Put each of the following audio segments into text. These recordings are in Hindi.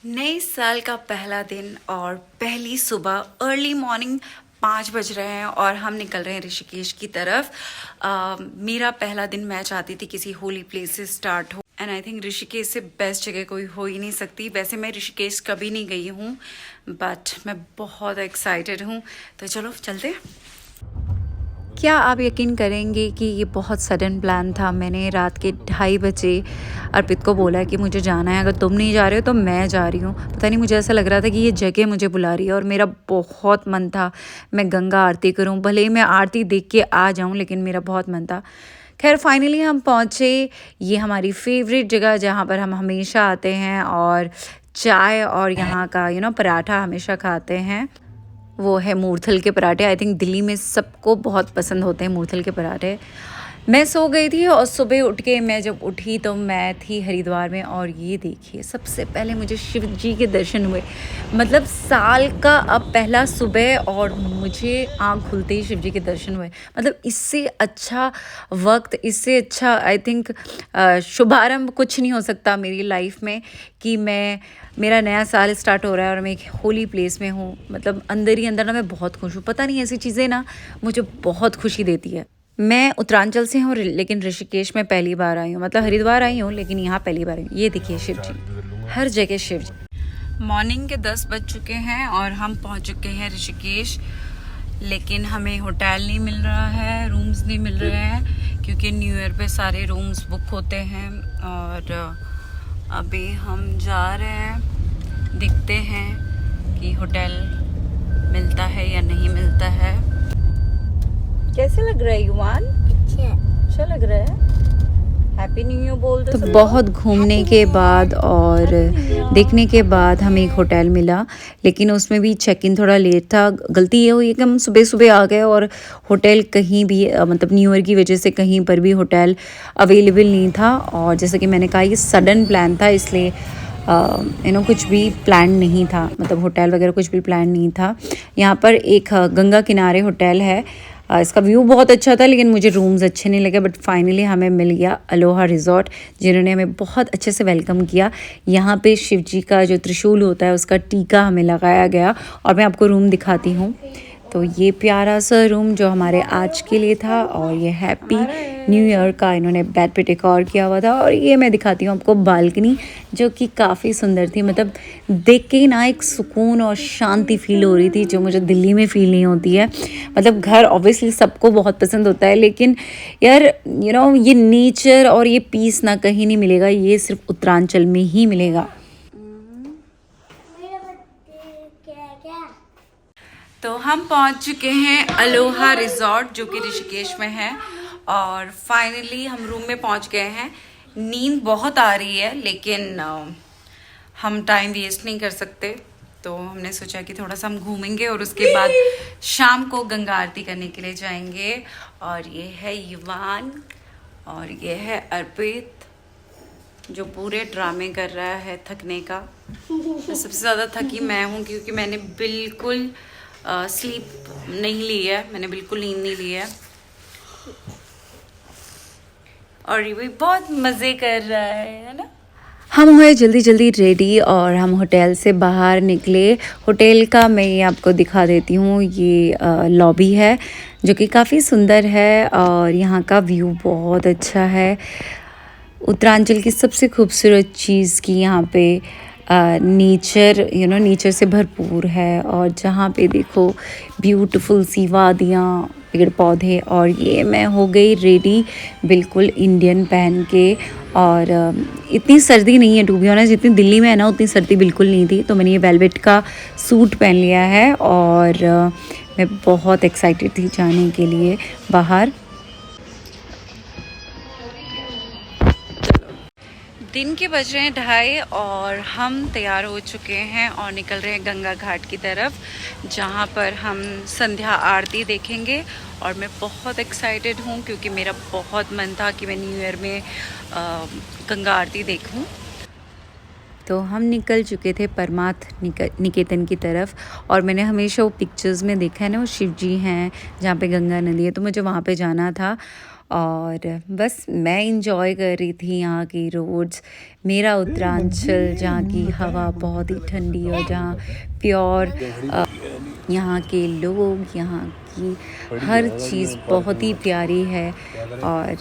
नए साल का पहला दिन और पहली सुबह अर्ली मॉर्निंग 5 बज रहे हैं और हम निकल रहे हैं ऋषिकेश की तरफ। मेरा पहला दिन मैं चाहती थी किसी होली प्लेस से स्टार्ट हो एंड आई थिंक ऋषिकेश से बेस्ट जगह कोई हो ही नहीं सकती। वैसे मैं ऋषिकेश कभी नहीं गई हूँ बट मैं बहुत एक्साइटेड हूँ, तो चलो चलते हैं। क्या आप यकीन करेंगे कि ये बहुत सडन प्लान था। मैंने रात के 2:30 बजे अर्पित को बोला कि मुझे जाना है, अगर तुम नहीं जा रहे हो तो मैं जा रही हूँ। पता नहीं, मुझे ऐसा लग रहा था कि ये जगह मुझे बुला रही है और मेरा बहुत मन था मैं गंगा आरती करूँ। भले ही मैं आरती देख के आ जाऊँ लेकिन मेरा बहुत मन था। खैर फाइनली हम पहुँचे। ये हमारी फेवरेट जगह जहाँ पर हम हमेशा आते हैं और चाय और यहाँ का पराठा हमेशा खाते हैं। वो है मूर्थल के पराठे। आई थिंक दिल्ली में सबको बहुत पसंद होते हैं मूर्थल के पराठे। मैं सो गई थी और सुबह उठ के मैं जब उठी तो मैं थी हरिद्वार में और ये देखिए सबसे पहले मुझे शिव जी के दर्शन हुए। मतलब साल का अब पहला सुबह और मुझे आँख खुलते ही शिव जी के दर्शन हुए। मतलब इससे अच्छा वक्त, इससे अच्छा आई थिंक शुभारंभ कुछ नहीं हो सकता मेरी लाइफ में कि मेरा नया साल स्टार्ट हो रहा है और मैं एक होली प्लेस में हूँ। मतलब अंदर ही अंदर ना मैं बहुत खुश हूँ। पता नहीं, ऐसी चीज़ें ना मुझे बहुत खुशी देती है। मैं उत्तरांचल से हूँ लेकिन ऋषिकेश में पहली बार आई हूँ। मतलब हरिद्वार आई हूँ लेकिन यहाँ पहली बार आई हूँ। ये देखिए शिव जी, हर जगह शिव जी। मॉर्निंग के 10 बज चुके हैं और हम पहुँच चुके हैं ऋषिकेश, लेकिन हमें होटल नहीं मिल रहा है, रूम्स नहीं मिल रहे हैं क्योंकि न्यू ईयर पे सारे रूम्स बुक होते हैं। और अभी हम जा रहे हैं, देखते हैं कि होटल मिलता है या नहीं मिलता है। कैसे लग रहा है युवान? अच्छा लग रहा है। हैप्पी न्यू ईयर बोल दो। तो बहुत घूमने के बाद और देखने के बाद हमें एक होटल मिला, लेकिन उसमें भी चेक इन थोड़ा लेट था। गलती ये हुई कि हम सुबह सुबह आ गए और होटल कहीं भी मतलब न्यू ईयर की वजह से कहीं पर भी होटल अवेलेबल नहीं था। और जैसे कि मैंने कहा ये सडन प्लान था, इसलिए कुछ भी प्लान नहीं था। मतलब होटल वगैरह कुछ भी प्लान नहीं था। यहाँ पर एक गंगा किनारे होटल है। इसका व्यू बहुत अच्छा था लेकिन मुझे रूम्स अच्छे नहीं लगे। बट फाइनली हमें मिल गया अलोहा रिजॉर्ट, जिन्होंने हमें बहुत अच्छे से वेलकम किया। यहाँ पे शिव जी का जो त्रिशूल होता है उसका टीका हमें लगाया गया और मैं आपको रूम दिखाती हूँ। तो ये प्यारा सा रूम जो हमारे आज के लिए था और ये हैप्पी न्यू ईयर का इन्होंने बेड पे डेकोर किया हुआ था। और ये मैं दिखाती हूँ आपको बालकनी, जो कि काफ़ी सुंदर थी। मतलब देख के ना एक सुकून और शांति फील हो रही थी जो मुझे दिल्ली में फील नहीं होती है। मतलब घर ऑब्वियसली सबको बहुत पसंद होता है लेकिन यार ये नेचर और ये पीस ना कहीं नहीं मिलेगा, ये सिर्फ उत्तरांचल में ही मिलेगा। तो हम पहुंच चुके हैं अलोहा रिजॉर्ट जो कि ऋषिकेश में है और फाइनली हम रूम में पहुंच गए हैं। नींद बहुत आ रही है लेकिन हम टाइम वेस्ट नहीं कर सकते, तो हमने सोचा कि थोड़ा सा हम घूमेंगे और उसके बाद शाम को गंगा आरती करने के लिए जाएंगे। और ये है युवान और ये है अर्पित जो पूरे ड्रामे कर रहा है थकने का। सबसे ज़्यादा थकी मैं हूँ क्योंकि मैंने बिल्कुल स्लीप नहीं ली है, मैंने बिल्कुल नींद नहीं ली है। और ये भी बहुत मज़े कर रहा है ना। हम हुए जल्दी जल्दी रेडी और हम होटल से बाहर निकले। होटल का मैं ये आपको दिखा देती हूँ। ये लॉबी है जो कि काफ़ी सुंदर है और यहाँ का व्यू बहुत अच्छा है। उत्तरांचल की सबसे खूबसूरत चीज़ की यहाँ पे नेचर नेचर से भरपूर है और जहाँ पे देखो ब्यूटीफुल सी वादियाँ, पेड़ पौधे। और ये मैं हो गई रेडी बिल्कुल इंडियन पहन के। और इतनी सर्दी नहीं है टू बी ऑनेस्ट, जितनी दिल्ली में है ना उतनी सर्दी बिल्कुल नहीं थी। तो मैंने ये वेलवेट का सूट पहन लिया है और मैं बहुत एक्साइटेड थी जाने के लिए बाहर। दिन के बज रहे हैं 2:30 और हम तैयार हो चुके हैं और निकल रहे हैं गंगा घाट की तरफ, जहाँ पर हम संध्या आरती देखेंगे। और मैं बहुत एक्साइटेड हूँ क्योंकि मेरा बहुत मन था कि मैं न्यू ईयर में गंगा आरती देखूँ। तो हम निकल चुके थे परमार्थ निकेतन की तरफ और मैंने हमेशा वो पिक्चर्स में देखा है ना, वो शिव जी हैं जहाँ पे गंगा नदी है, तो मुझे वहाँ पे जाना था। और बस मैं इंजॉय कर रही थी यहाँ की रोड्स, मेरा उत्तरांचल जहाँ की हवा बहुत ही ठंडी और जहाँ प्योर यहाँ के लोग, यहाँ की हर चीज़ बहुत ही प्यारी है। और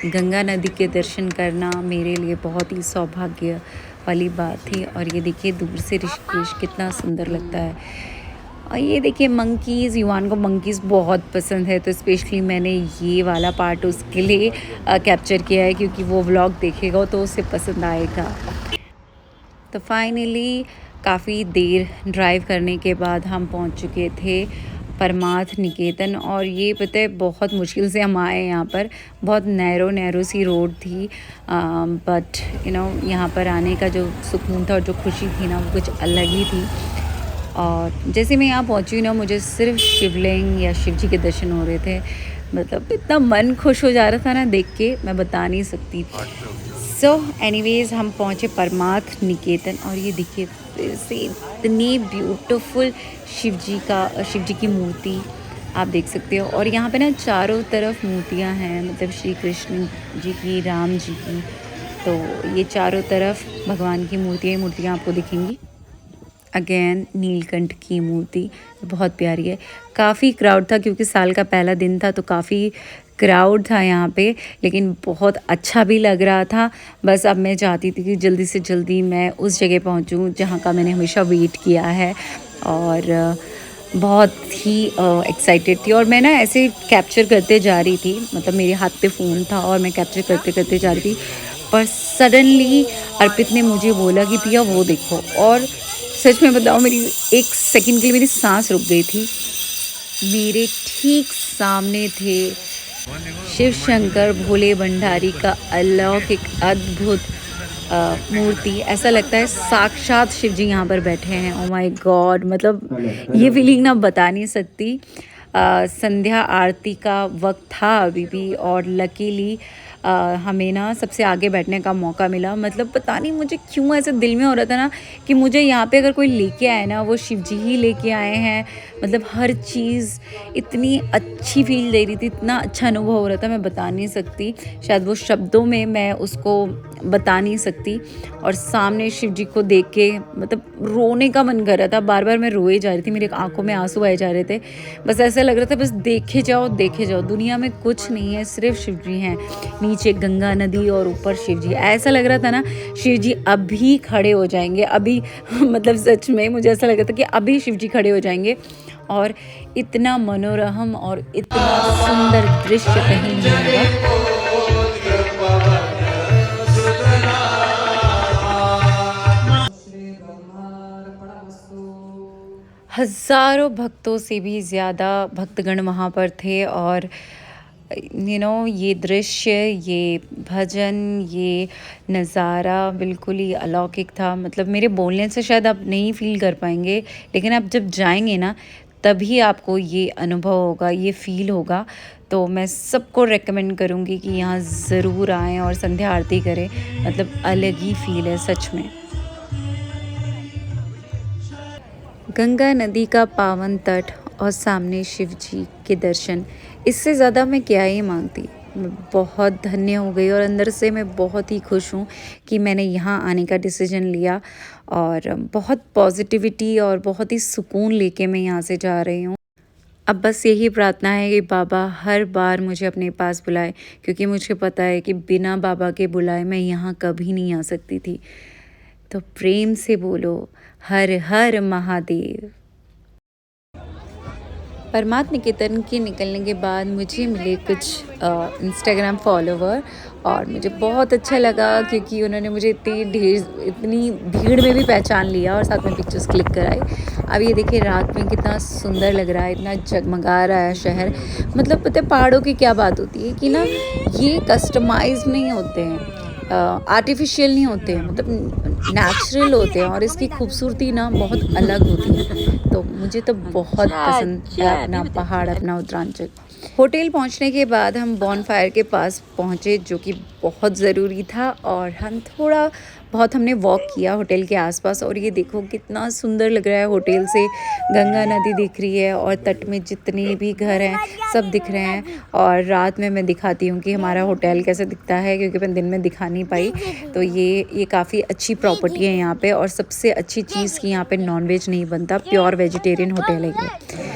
गंगा नदी के दर्शन करना मेरे लिए बहुत ही सौभाग्य वाली बात थी। और ये देखिए दूर से ऋषिकेश कितना सुंदर लगता है। और ये देखिए मंकीज़, युवान को मंकीज़ बहुत पसंद है, तो स्पेशली मैंने ये वाला पार्ट उसके लिए कैप्चर किया है, क्योंकि वो व्लॉग देखेगा तो उसे पसंद आएगा। तो फाइनली काफ़ी देर ड्राइव करने के बाद हम पहुंच चुके थे परमार्थ निकेतन। और ये पता है बहुत मुश्किल से हम आए यहाँ पर, बहुत नैरो सी रोड थी, बट यहाँ पर आने का जो सुकून था और जो खुशी थी ना, वो कुछ अलग ही थी। और जैसे मैं यहाँ पहुँची ना, मुझे सिर्फ शिवलिंग या शिव जी के दर्शन हो रहे थे, मतलब इतना मन खुश हो जा रहा था ना देख के, मैं बता नहीं सकती। सो एनीवेज़ हम पहुँचे परमार्थ निकेतन। और ये देखिए फिर से इतनी ब्यूटीफुल शिव जी की मूर्ति आप देख सकते हो। और यहाँ पे ना चारों तरफ मूर्तियाँ हैं, मतलब श्री कृष्ण जी की, राम जी की, तो ये चारों तरफ भगवान की मूर्तियाँ आपको दिखेंगी। अगेन नीलकंठ की मूर्ति बहुत प्यारी है। काफ़ी क्राउड था क्योंकि साल का पहला दिन था, तो काफ़ी क्राउड था यहाँ पे, लेकिन बहुत अच्छा भी लग रहा था। बस अब मैं चाहती थी कि जल्दी से जल्दी मैं उस जगह पहुँचूँ जहाँ का मैंने हमेशा वेट किया है। और बहुत ही एक्साइटेड थी। और मैं ना ऐसे कैप्चर करते जा रही थी, मतलब मेरे हाथ पे फ़ोन था और मैं कैप्चर करते करते जा रही थी, पर सडनली अर्पित ने मुझे बोला कि पिया वो देखो। और सच में बताओ, मेरी एक सेकंड के लिए मेरी सांस रुक गई थी। मेरे ठीक सामने थे शिव शंकर भोले भंडारी का अलौकिक अद्भुत मूर्ति। ऐसा लगता है साक्षात शिव जी यहाँ पर बैठे हैं। ओ माय गॉड, मतलब ये फीलिंग ना बता नहीं सकती। संध्या आरती का वक्त था अभी भी, और लकीली हमें ना सबसे आगे बैठने का मौका मिला। मतलब पता नहीं मुझे क्यों ऐसे दिल में हो रहा था ना कि मुझे यहाँ पे अगर कोई लेके आए ना, वो शिव जी ही लेके आए हैं। मतलब हर चीज़ इतनी अच्छी फील दे रही थी, इतना अच्छा अनुभव हो रहा था, मैं बता नहीं सकती। शायद वो शब्दों में मैं उसको बता नहीं सकती। और सामने शिव जी को देख के मतलब रोने का मन कर रहा था, बार बार मैं रोए जा रही थी, मेरे आंखों में आंसू आए जा रहे थे। बस ऐसा लग रहा था बस देखे जाओ देखे जाओ, दुनिया में कुछ नहीं है, सिर्फ शिव जी हैं। नीचे गंगा नदी और ऊपर शिव जी। ऐसा लग रहा था ना शिव जी अभी खड़े हो जाएंगे, अभी मतलब सच में मुझे ऐसा लग रहा था कि अभी शिव जी खड़े हो जाएंगे। और इतना मनोरम और इतना सुंदर दृश्य कहीं नहीं होगा। हज़ारों भक्तों से भी ज़्यादा भक्तगण वहाँ पर थे। और ये दृश्य, ये भजन, ये नज़ारा बिल्कुल ही अलौकिक था। मतलब मेरे बोलने से शायद आप नहीं फ़ील कर पाएंगे, लेकिन आप जब जाएंगे ना तभी आपको ये अनुभव होगा, ये फ़ील होगा। तो मैं सबको रेकमेंड करूँगी कि यहाँ ज़रूर आएँ और संध्या आरती करें। मतलब अलग ही फ़ील है सच में। गंगा नदी का पावन तट और सामने शिव जी के दर्शन, इससे ज़्यादा मैं क्या ही मांगती। मैं बहुत धन्य हो गई और अंदर से मैं बहुत ही खुश हूँ कि मैंने यहाँ आने का डिसीजन लिया। और बहुत पॉजिटिविटी और बहुत ही सुकून लेके मैं यहाँ से जा रही हूँ। अब बस यही प्रार्थना है कि बाबा हर बार मुझे अपने पास बुलाए, क्योंकि मुझे पता है कि बिना बाबा के बुलाए मैं यहाँ कभी नहीं आ सकती थी। तो प्रेम से बोलो हर हर महादेव। परमार्थ निकेतन के निकलने के बाद मुझे मिले कुछ इंस्टाग्राम फॉलोवर, और मुझे बहुत अच्छा लगा क्योंकि उन्होंने मुझे इतनी भीड़ में भी पहचान लिया और साथ में पिक्चर्स क्लिक कराए। अब ये देखिए रात में कितना सुंदर लग रहा है, इतना जगमगा रहा है शहर। मतलब पता है पहाड़ों की क्या बात होती है कि ना ये कस्टमाइज नहीं होते हैं, आर्टिफिशियल नहीं होते हैं, मतलब नेचुरल होते हैं। और इसकी खूबसूरती ना बहुत अलग होती है। तो मुझे तो बहुत पसंद है अपना पहाड़, अपना उत्तरांचल। होटल पहुंचने के बाद हम बॉनफायर के पास पहुंचे, जो कि बहुत ज़रूरी था। और हम थोड़ा बहुत हमने वॉक किया होटल के आसपास और ये देखो कितना सुंदर लग रहा है। होटल से गंगा नदी दिख रही है और तट में जितने भी घर हैं सब दिख रहे हैं। और रात में मैं दिखाती हूँ कि हमारा होटल कैसे दिखता है, क्योंकि मैं दिन में दिखा नहीं पाई। तो ये काफ़ी अच्छी प्रॉपर्टी है यहाँ पे। और सबसे अच्छी चीज़ कि यहाँ पे नॉनवेज नहीं बनता, प्योर वेजिटेरियन होटल है ये।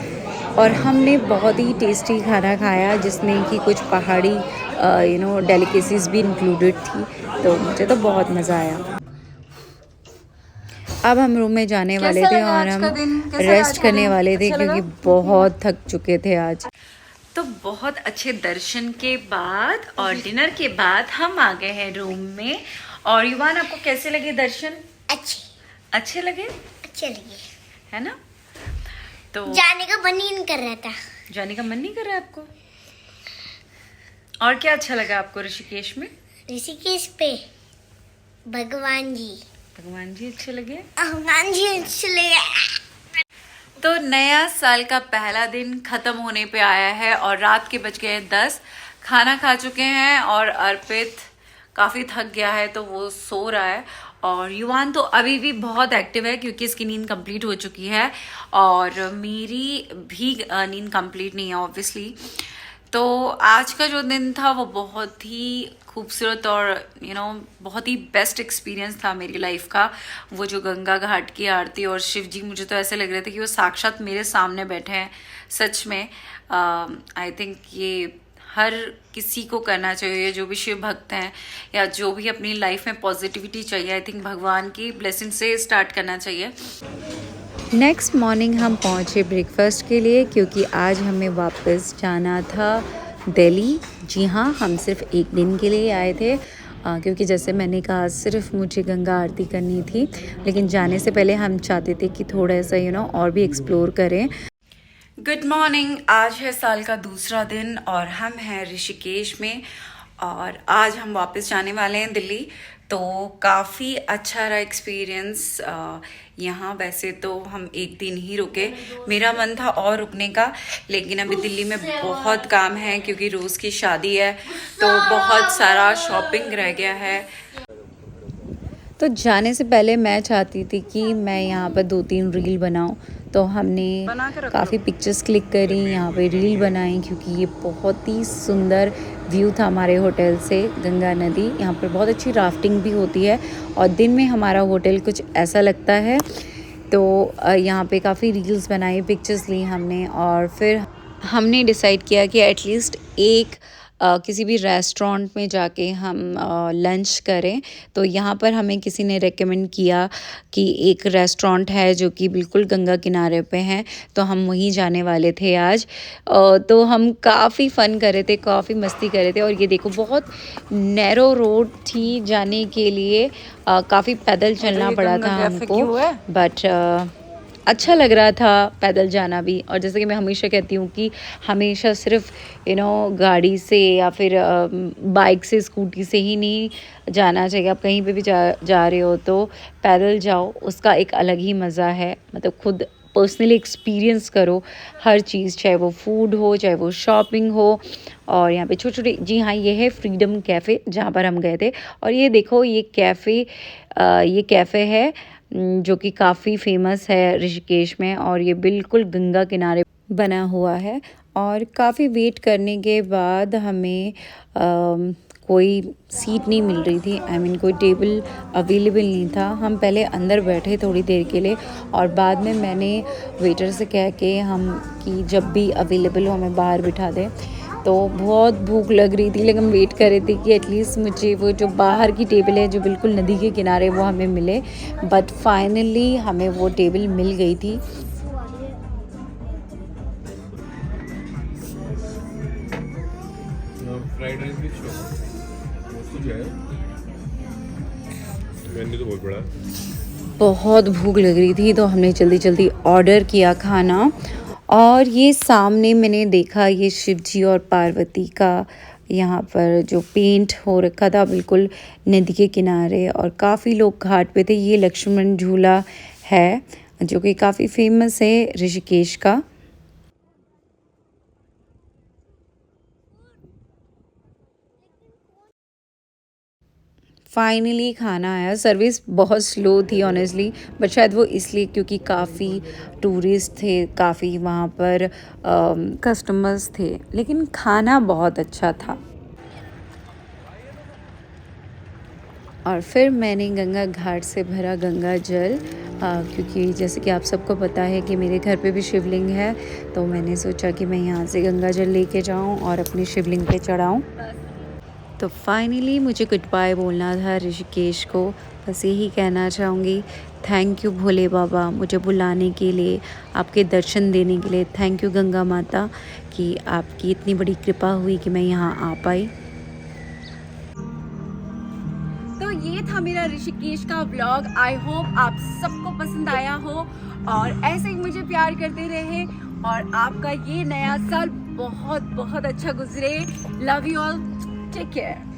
और हमने बहुत ही टेस्टी खाना खाया जिसमें कि कुछ पहाड़ी डेलिकेसीज भी इंक्लूडेड थी। तो मुझे तो बहुत मज़ा आया। अब हम रूम में जाने वाले थे और हम रेस्ट करने वाले थे, क्योंकि बहुत थक चुके थे आज। तो बहुत अच्छे दर्शन के बाद और डिनर के बाद हम आ गए हैं रूम में। और युवान, आपको कैसे लगे दर्शन? अच्छे लगे? अच्छे लगे है ना? तो जाने का मन ही नहीं कर रहा था। जाने का मन नहीं कर रहा है आपको? और क्या अच्छा लगा आपको ऋषिकेश में? ऋषिकेश पे भगवान जी अच्छे लगे? भगवान जी अच्छे लगे। तो नया साल का पहला दिन खत्म होने पे आया है और रात के बज गए 10। खाना खा चुके हैं और अर्पित काफ़ी थक गया है तो वो सो रहा है। और युवान तो अभी भी बहुत एक्टिव है क्योंकि इसकी नींद कंप्लीट हो चुकी है और मेरी भी नींद कंप्लीट नहीं है ऑब्वियसली। तो आज का जो दिन था वो बहुत ही खूबसूरत और बहुत ही बेस्ट एक्सपीरियंस था मेरी लाइफ का। वो जो गंगा घाट की आरती और शिव जी, मुझे तो ऐसे लग रहे थे कि वो साक्षात मेरे सामने बैठे हैं सच में। आई थिंक ये हर किसी को करना चाहिए, जो भी शिव भक्त हैं या जो भी अपनी लाइफ में पॉजिटिविटी चाहिए, आई थिंक भगवान की ब्लेसिंग से स्टार्ट करना चाहिए। नेक्स्ट मॉर्निंग हम पहुंचे ब्रेकफास्ट के लिए, क्योंकि आज हमें वापस जाना था दिल्ली। जी हाँ, हम सिर्फ एक दिन के लिए आए थे, क्योंकि जैसे मैंने कहा सिर्फ मुझे गंगा आरती करनी थी, लेकिन जाने से पहले हम चाहते थे कि थोड़ा सा और भी एक्सप्लोर करें। गुड मॉर्निंग, आज है साल का दूसरा दिन और हम हैं ऋषिकेश में और आज हम वापस जाने वाले हैं दिल्ली। तो काफ़ी अच्छा रहा एक्सपीरियंस यहाँ। वैसे तो हम एक दिन ही रुके, मेरा मन था और रुकने का, लेकिन अभी दिल्ली में बहुत काम है क्योंकि रोज़ की शादी है तो बहुत सारा शॉपिंग रह गया है। तो जाने से पहले मैं चाहती थी कि मैं यहाँ पर 2-3 रील बनाऊँ, तो हमने काफ़ी पिक्चर्स क्लिक करी, यहाँ पे रील बनाई, क्योंकि ये बहुत ही सुंदर व्यू था हमारे होटल से गंगा नदी। यहाँ पर बहुत अच्छी राफ्टिंग भी होती है और दिन में हमारा होटल कुछ ऐसा लगता है। तो यहाँ पे काफ़ी रील्स बनाई, पिक्चर्स ली हमने और फिर हमने डिसाइड किया कि एटलीस्ट एक किसी भी रेस्टोरेंट में जाके हम लंच करें। तो यहाँ पर हमें किसी ने रेकमेंड किया कि एक रेस्टोरेंट है जो कि बिल्कुल गंगा किनारे पे है, तो हम वहीं जाने वाले थे आज। तो हम काफ़ी फ़न कर रहे थे, काफ़ी मस्ती कर रहे थे। और ये देखो बहुत नैरो रोड थी जाने के लिए, काफ़ी पैदल चलना पड़ा था हमको, बट अच्छा लग रहा था पैदल जाना भी। और जैसे कि मैं हमेशा कहती हूँ कि हमेशा सिर्फ गाड़ी से या फिर बाइक से, स्कूटी से ही नहीं जाना चाहिए। आप कहीं पे भी जा रहे हो तो पैदल जाओ, उसका एक अलग ही मज़ा है। मतलब खुद पर्सनली एक्सपीरियंस करो हर चीज़, चाहे वो फूड हो, चाहे वो शॉपिंग हो। और यहाँ पे छोटे छोटे, जी हाँ, ये है फ्रीडम कैफ़े जहाँ पर हम गए थे। और ये देखो ये कैफ़े है जो कि काफ़ी फेमस है ऋषिकेश में और ये बिल्कुल गंगा किनारे बना हुआ है। और काफ़ी वेट करने के बाद हमें कोई सीट नहीं मिल रही थी, आई मीन कोई टेबल अवेलेबल नहीं था। हम पहले अंदर बैठे थोड़ी देर के लिए और बाद में मैंने वेटर से कह के हम कि जब भी अवेलेबल हो हमें बाहर बिठा दें। तो बहुत भूख लग रही थी, लेकिन हम वेट कर रहे थे कि एटलीस्ट मुझे वो जो बाहर की टेबल है जो बिल्कुल नदी के किनारे वो हमें मिले। बट फाइनली हमें वो टेबल मिल गई थी। फ्राइड राइस भी मेन्यू तो बहुत बड़ा है। बहुत भूख लग रही थी तो हमने जल्दी जल्दी ऑर्डर किया खाना। और ये सामने मैंने देखा ये शिव जी और पार्वती का यहाँ पर जो पेंट हो रखा था बिल्कुल नदी के किनारे, और काफ़ी लोग घाट पे थे। ये लक्ष्मण झूला है जो कि काफ़ी फेमस है ऋषिकेश का। फाइनली खाना आया। सर्विस बहुत स्लो थी ऑनेस्टली, बट शायद वो इसलिए क्योंकि काफ़ी टूरिस्ट थे, काफ़ी वहाँ पर कस्टमर्स थे, लेकिन खाना बहुत अच्छा था। और फिर मैंने गंगा घाट से भरा गंगा जल, क्योंकि जैसे कि आप सबको पता है कि मेरे घर पे भी शिवलिंग है, तो मैंने सोचा कि मैं यहाँ से गंगा जल लेके जाऊँ और अपनी शिवलिंग पे चढ़ाऊँ। तो फाइनली मुझे गुड बाय बोलना था ऋषिकेश को। बस यही कहना चाहूँगी, थैंक यू भोले बाबा मुझे बुलाने के लिए, आपके दर्शन देने के लिए। थैंक यू गंगा माता कि आपकी इतनी बड़ी कृपा हुई कि मैं यहाँ आ पाई। तो ये था मेरा ऋषिकेश का व्लॉग। आई होप आप सबको पसंद आया हो और ऐसे ही मुझे प्यार करते रहे और आपका ये नया साल बहुत बहुत अच्छा गुजरे। Love you all, take care.